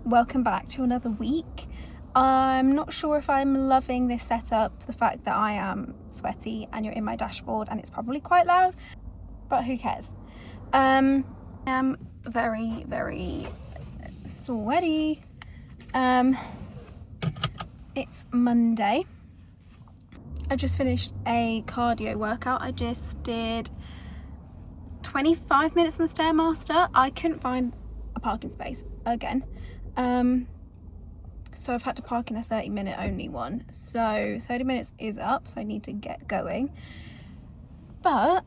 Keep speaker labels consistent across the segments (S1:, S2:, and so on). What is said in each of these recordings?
S1: welcome back to another week. I'm not sure if I'm loving this setup, the fact that I am sweaty and you're in my dashboard and it's probably quite loud, but who cares? I am very, very sweaty. It's Monday. I just finished a cardio workout. I just did 25 minutes on the Stairmaster. I couldn't find a parking space again, so I've had to park in a 30-minute only one. So 30 minutes is up, so I need to get going. But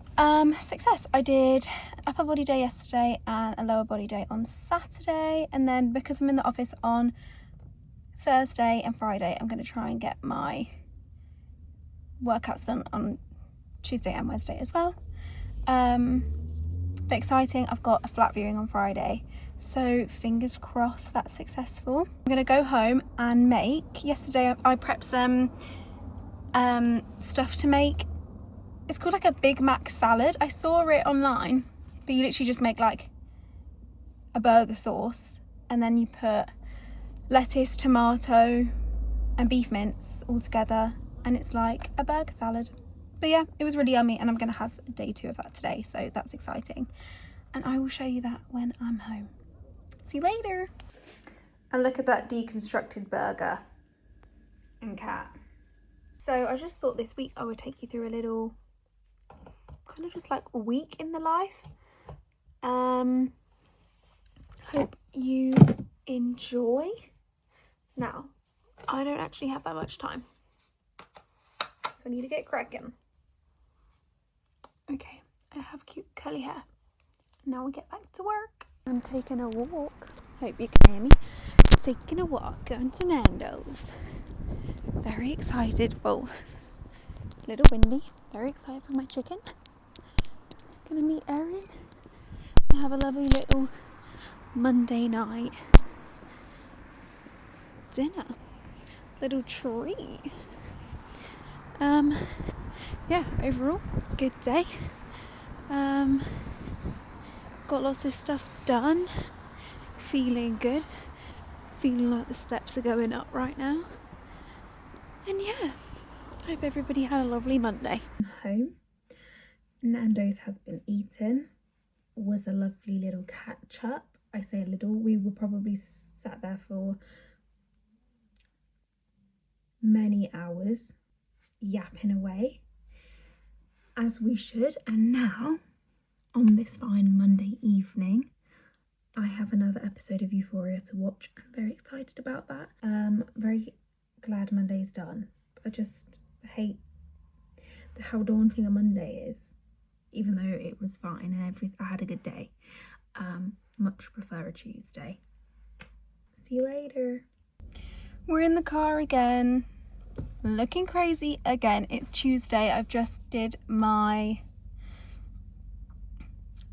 S1: success. I did upper body day yesterday and a lower body day on Saturday, and then because I'm in the office on Thursday and Friday, I'm going to try and get my workouts done on Tuesday and Wednesday as well. Bit exciting. I've got a flat viewing on Friday, so fingers crossed that's successful. I'm gonna go home and make, yesterday I prepped some stuff to make. It's called like a Big Mac salad. I saw it online, but you literally just make like a burger sauce and then you put lettuce, tomato and beef mince all together, and it's like a burger salad. But yeah, it was really yummy, and I'm gonna have day 2 of that today, so that's exciting. And I will show you that when I'm home. See you later. And look at that deconstructed burger and cat. So I just thought this week I would take you through a little, kind of just like a week in the life. Hope you enjoy. Now, I don't actually have that much time, so I need to get cracking. Okay, I have cute curly hair. Now we get back to work. I'm taking a walk. Hope you can hear me. Taking a walk, going to Nando's. Very excited. Well, a little windy. Very excited for my chicken. Gonna meet Erin and have a lovely little Monday night dinner. Little treat. Yeah, overall, good day. Got lots of stuff done. Feeling good. Feeling like the steps are going up right now. And yeah, hope everybody had a lovely Monday. Home. Nando's has been eaten. Was a lovely little catch up. I say a little, we were probably sat there for many hours yapping away, as we should. And now, on this fine Monday evening, I have another episode of Euphoria to watch. I'm very excited about that. Very glad Monday's done. I just hate how daunting a Monday is, even though it was fine and I had a good day. Much prefer a Tuesday. See you later. We're in the car again, looking crazy again. It's Tuesday. I've just did my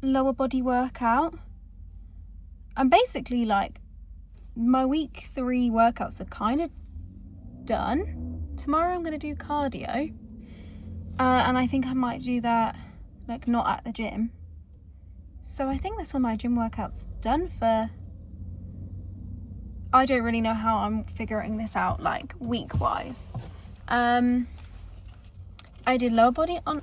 S1: lower body workout. I'm basically like, my week 3 workouts are kind of done. Tomorrow I'm going to do cardio, and I think I might do that like not at the gym. So I think that's all my gym workouts done for. I don't really know how I'm figuring this out like week wise. I did lower body on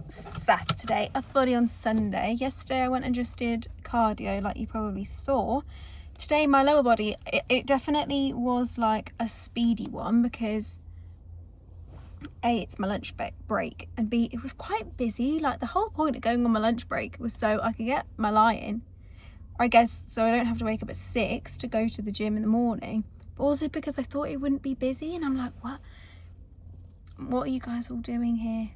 S1: Saturday, upper body on Sunday. Yesterday I went and just did cardio like you probably saw. Today my lower body, it definitely was like a speedy one, because A, it's my lunch break, and B, it was quite busy. Like the whole point of going on my lunch break was so I could get my lie in, or I guess so I don't have to wake up at 6 to go to the gym in the morning, but also because I thought it wouldn't be busy. And I'm like, what are you guys all doing here?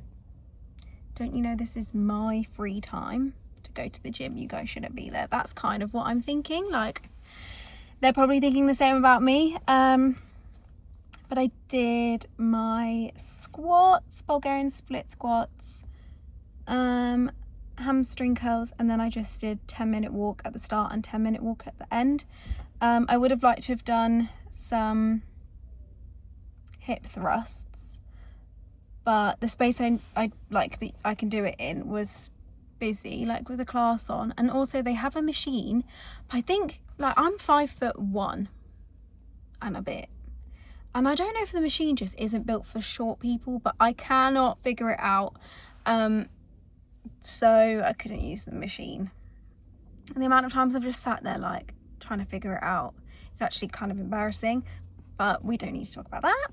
S1: Don't you know this is my free time to go to the gym? You guys shouldn't be there. That's kind of what I'm thinking. Like, they're probably thinking the same about me. But I did my squats, Bulgarian split squats, hamstring curls, and then I just did 10-minute walk at the start and 10-minute walk at the end. I would have liked to have done some hip thrusts, but the space I can do it in was busy, like with a class on, and also they have a machine. I think like, I'm 5'1" and a bit. And I don't know if the machine just isn't built for short people, but I cannot figure it out. So I couldn't use the machine. And the amount of times I've just sat there like trying to figure it out, it's actually kind of embarrassing, but we don't need to talk about that.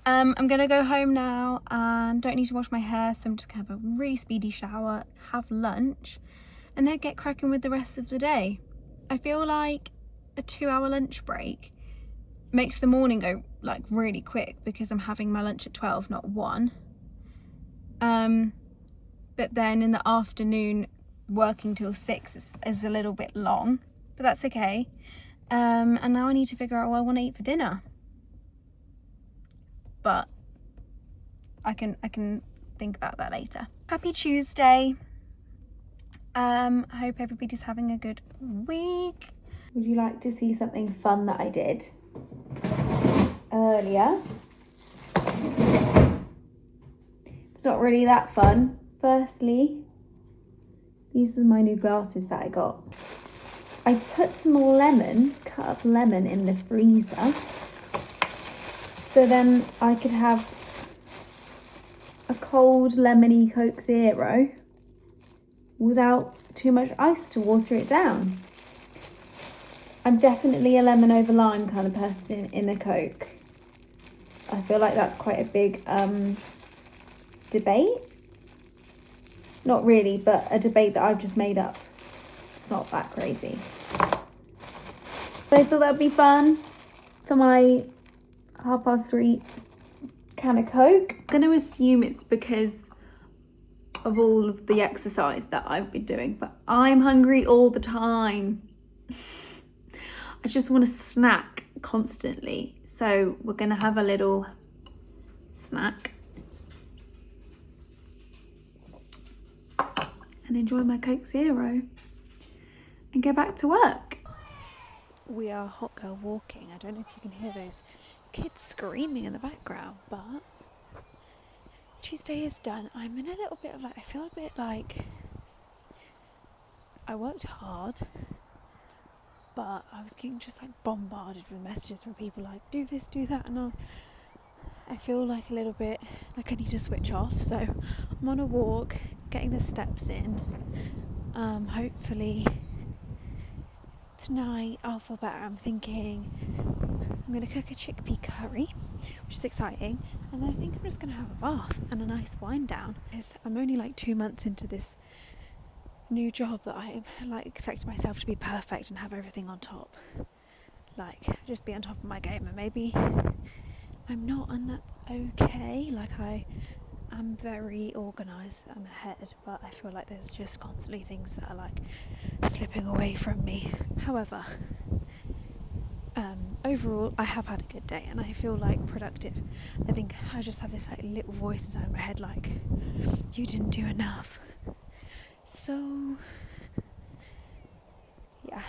S1: I'm gonna go home now and don't need to wash my hair, so I'm just gonna have a really speedy shower, have lunch, and then get cracking with the rest of the day. I feel like a 2-hour lunch break makes the morning go like really quick because I'm having my lunch at 12, not 1. But then in the afternoon, working till 6 is a little bit long, but that's okay. And now I need to figure out what I want to eat for dinner. But I can think about that later. Happy Tuesday. I hope everybody's having a good week. Would you like to see something fun that I did earlier? It's not really that fun. Firstly, these are my new glasses that I got. I put some lemon, cut up lemon in the freezer, so then I could have a cold lemony Coke Zero without too much ice to water it down. I'm definitely a lemon over lime kind of person in a Coke. I feel like that's quite a big debate. Not really, but a debate that I've just made up. It's not that crazy. So I thought that would be fun for my 3:30 can of Coke. I'm going to assume it's because of all of the exercise that I've been doing, but I'm hungry all the time. I just want to snack constantly. So we're going to have a little snack and enjoy my Coke Zero and go back to work. We are hot girl walking. I don't know if you can hear those kids screaming in the background, but Tuesday is done. I'm in a little bit of like, I feel a bit like I worked hard, but I was getting just like bombarded with messages from people like, do this, do that, and I feel like a little bit like I need to switch off. So I'm on a walk, getting the steps in. Hopefully tonight I'll feel better. I'm thinking I'm going to cook a chickpea curry, which is exciting, and then I think I'm just going to have a bath and a nice wind down, because I'm only like 2 months into this new job that I like expect myself to be perfect and have everything on top, like just be on top of my game, and maybe I'm not, and that's okay. Like I'm very organised and ahead, but I feel like there's just constantly things that are like slipping away from me. However, overall I have had a good day and I feel like productive. I think I just have this like little voice inside my head like, you didn't do enough. So yeah,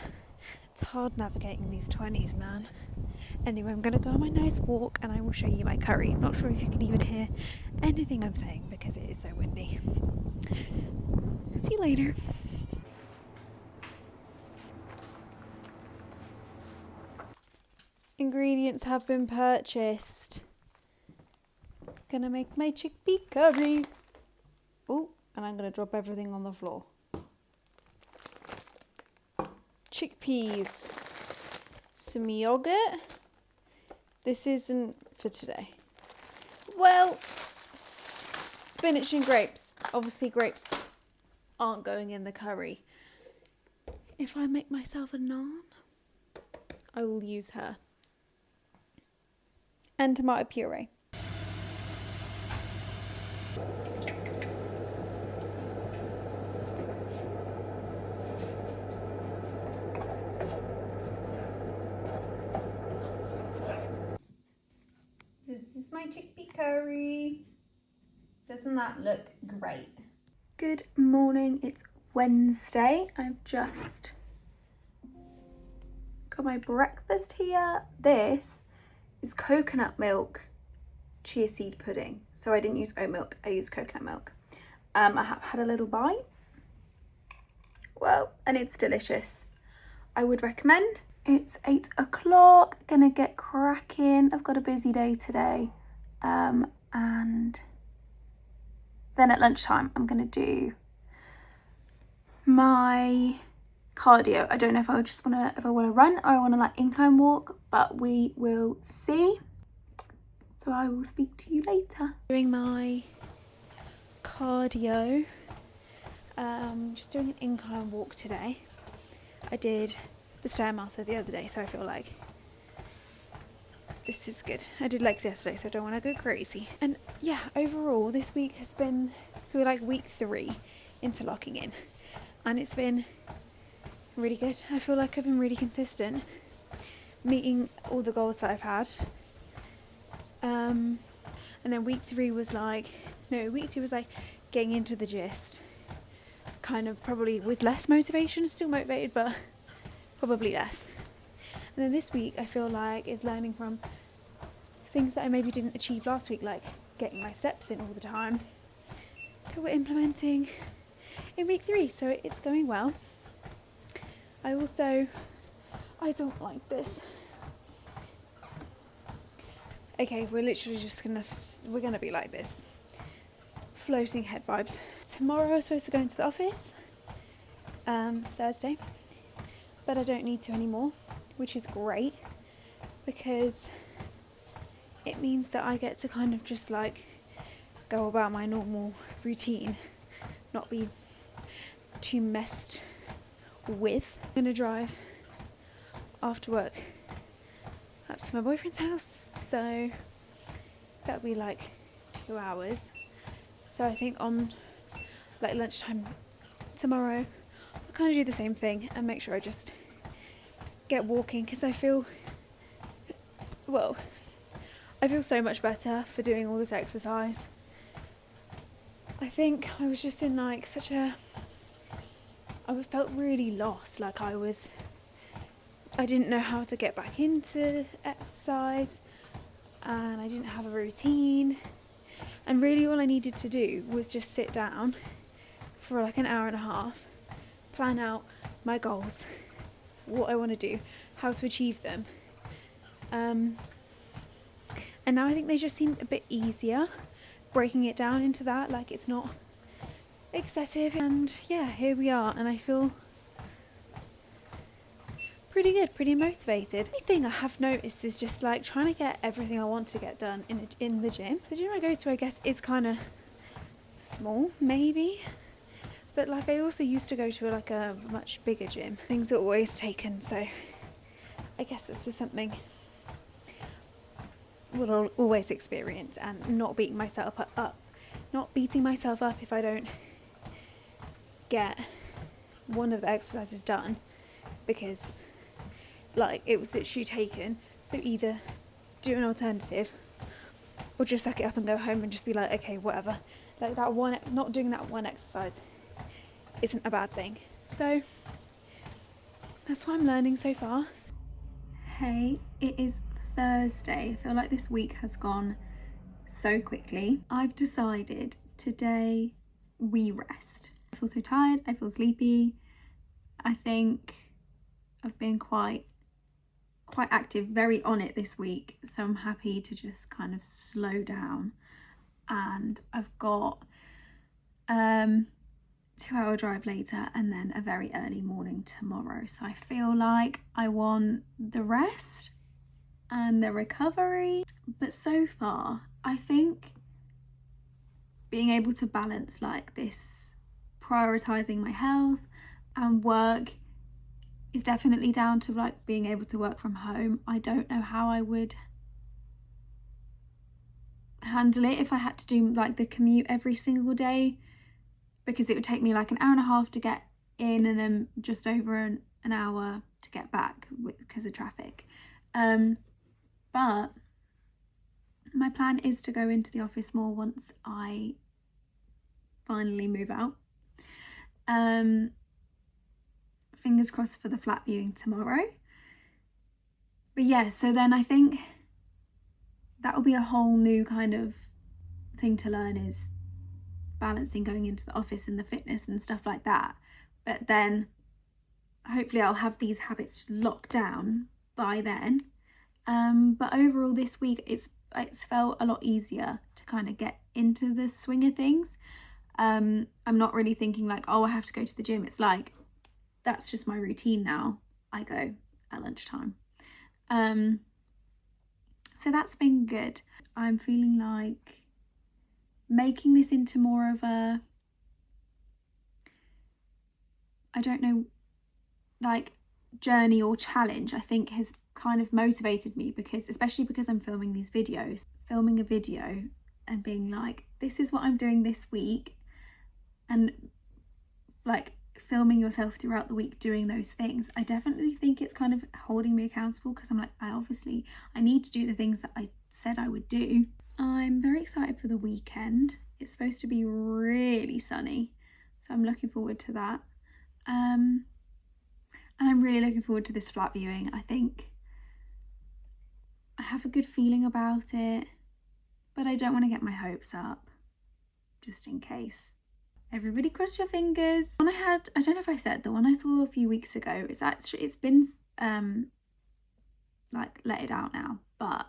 S1: it's hard navigating these 20s, man. Anyway, I'm going to go on my nice walk and I will show you my curry. I'm not sure if you can even hear anything I'm saying because it is so windy. See you later. Ingredients have been purchased. Gonna make my chickpea curry. Oh, and I'm gonna drop everything on the floor. Chickpeas. Some yogurt. This isn't for today. Well, spinach and grapes. Obviously grapes aren't going in the curry. If I make myself a naan, I will use her. And tomato puree. This is my chickpea curry. Doesn't that look great? Good morning, it's Wednesday. I've just got my breakfast here. This is coconut milk chia seed pudding. So I didn't use oat milk, I used coconut milk. I have had a little bite. Well, and it's delicious. I would recommend. It's 8 o'clock, gonna get cracking. I've got a busy day today. And then at lunchtime, I'm gonna do my cardio. I don't know if I wanna run or I wanna like incline walk, but we will see. So I will speak to you later. Doing my cardio, just doing an incline walk today. I did the Stairmaster the other day, so I feel like this is good. I did legs yesterday, so I don't want to go crazy. And yeah, overall this week has been, so we're like week 3 into locking in, and it's been really good. I feel like I've been really consistent, meeting all the goals that I've had. And then week 2 was like getting into the gist, kind of probably with less motivation, still motivated, but probably less. And then this week I feel like it's learning from things that I maybe didn't achieve last week, like getting my steps in all the time, that we're implementing in week 3, so it's going well. I don't like this. Okay, we're literally just we're gonna be like this. Floating head vibes. Tomorrow I'm supposed to go into the office, Thursday, but I don't need to anymore, which is great because it means that I get to kind of just like go about my normal routine, not be too messed with. I'm gonna drive after work up to my boyfriend's house, so that'll be like 2 hours. So I think on like lunchtime tomorrow I'll kind of do the same thing and make sure I just get walking, because I feel so much better for doing all this exercise. I think I was just in like I felt really lost, like I didn't know how to get back into exercise, and I didn't have a routine, and really all I needed to do was just sit down for like an hour and a half, plan out my goals, what I want to do, how to achieve them, and now I think they just seem a bit easier, breaking it down into that, like it's not excessive. And yeah, here we are, and I feel pretty good, pretty motivated. The only thing I have noticed is just like trying to get everything I want to get done in the gym. The gym I go to, I guess, is kind of small, maybe, but like I also used to go to like a much bigger gym. Things are always taken, so I guess that's just something we'll always experience, and not beating myself up if I don't get one of the exercises done, because like it was literally taken. So either do an alternative or just suck it up and go home and just be like, okay, whatever. Like that one, not doing that one exercise isn't a bad thing. So that's what I'm learning so far. Hey, it is Thursday. I feel like this week has gone so quickly. I've decided today we rest. I feel so tired, I feel sleepy. I think I've been quite active, very on it this week, so I'm happy to just kind of slow down. And I've got 2-hour drive later and then a very early morning tomorrow, so I feel like I want the rest and the recovery. But so far I think being able to balance like this, prioritizing my health and work, is definitely down to like being able to work from home. I don't know how I would handle it if I had to do like the commute every single day, because it would take me like an hour and a half to get in and then just over an hour to get back because of traffic. But my plan is to go into the office more once I finally move out. Fingers crossed for the flat viewing tomorrow. But yeah, so then I think that will be a whole new kind of thing to learn, is balancing going into the office and the fitness and stuff like that. But then hopefully I'll have these habits locked down by then. But overall this week it's felt a lot easier to kind of get into the swing of things. I'm not really thinking like, oh, I have to go to the gym. It's like, that's just my routine now. I go at lunchtime. So that's been good. I'm feeling like making this into more of a, I don't know, like journey or challenge, I think has kind of motivated me, because especially because I'm filming these videos, filming a video and being like, this is what I'm doing this week, and like filming yourself throughout the week doing those things. I definitely think it's kind of holding me accountable, because I'm like, I need to do the things that I said I would do. I'm very excited for the weekend. It's supposed to be really sunny, so I'm looking forward to that. And I'm really looking forward to this flat viewing. I think I have a good feeling about it, but I don't want to get my hopes up, just in case. Everybody cross your fingers. The one I don't know if I said, the one I saw a few weeks ago, it's been like letted out now, but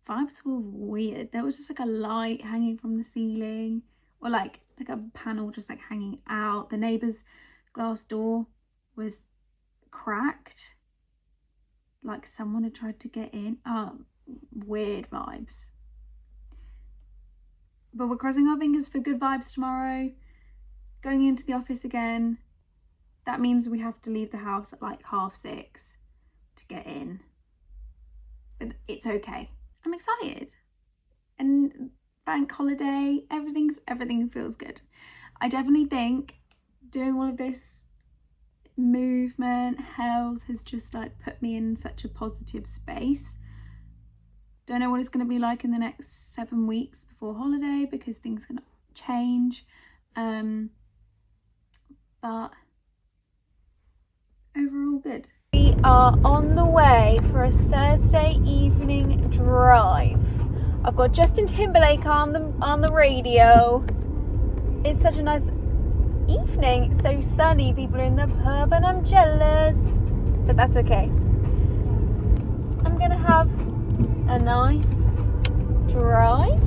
S1: vibes were weird. There was just like a light hanging from the ceiling, or like a panel just like hanging out. The neighbour's glass door was cracked, like someone had tried to get in. Oh, weird vibes. But we're crossing our fingers for good vibes tomorrow. Going into the office again. That means we have to leave the house at like 6:30 to get in. But it's okay. I'm excited. And bank holiday, everything feels good. I definitely think doing all of this movement, health has just like put me in such a positive space. Don't know what it's going to be like in the next 7 weeks before holiday, because things are going to change. But overall good. We are on the way for a Thursday evening drive. I've got Justin Timberlake on the radio. It's such a nice evening. It's so sunny. People are in the pub and I'm jealous. But that's okay. I'm going to have a nice drive.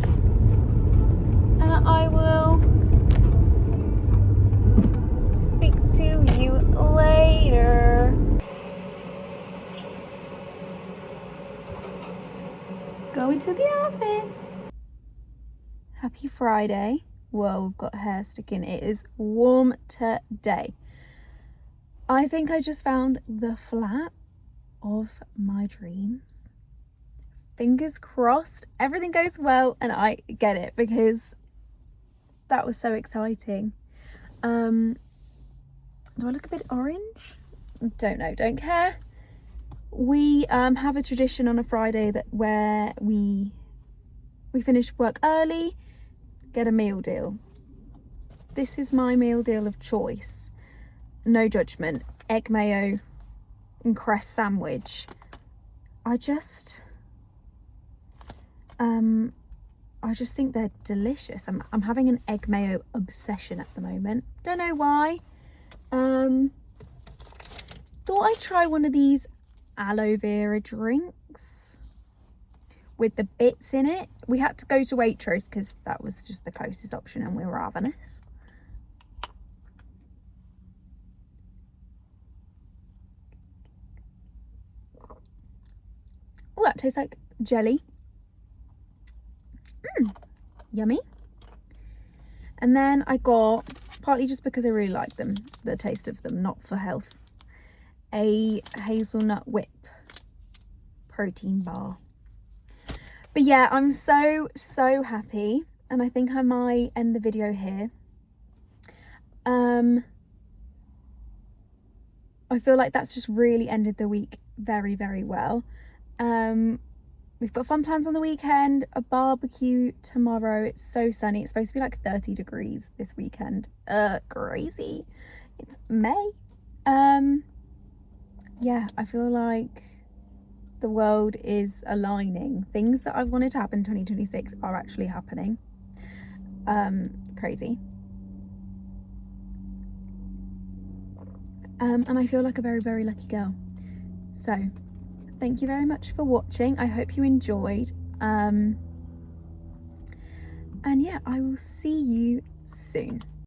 S1: I will speak to you later. Going to the office. Happy Friday. Whoa, we've got hair sticking. It is warm today. I think I just found the flat of my dreams. Fingers crossed everything goes well and I get it, because that was so exciting. Do I look a bit orange? Don't know, don't care. We have a tradition on a Friday where we finish work early, get a meal deal. This is my meal deal of choice. No judgment. Egg mayo and cress sandwich. I just think they're delicious. I'm having an egg mayo obsession at the moment. Don't know why. Thought I'd try one of these aloe vera drinks with the bits in it. We had to go to Waitrose because that was just the closest option and we were ravenous. Oh, that tastes like jelly. Yummy. And then I got, partly just because I really like them, the taste of them, not for health, a hazelnut whip protein bar. But yeah, I'm so happy, and I think I might end the video here. I feel like that's just really ended the week very, very well. We've got fun plans on the weekend, a barbecue tomorrow. It's so sunny. It's supposed to be like 30 degrees this weekend. Crazy. It's May. Yeah, I feel like the world is aligning. Things that I've wanted to happen in 2026 are actually happening. Crazy. and I feel like a very, very lucky girl. So thank you very much for watching. I hope you enjoyed. And yeah, I will see you soon.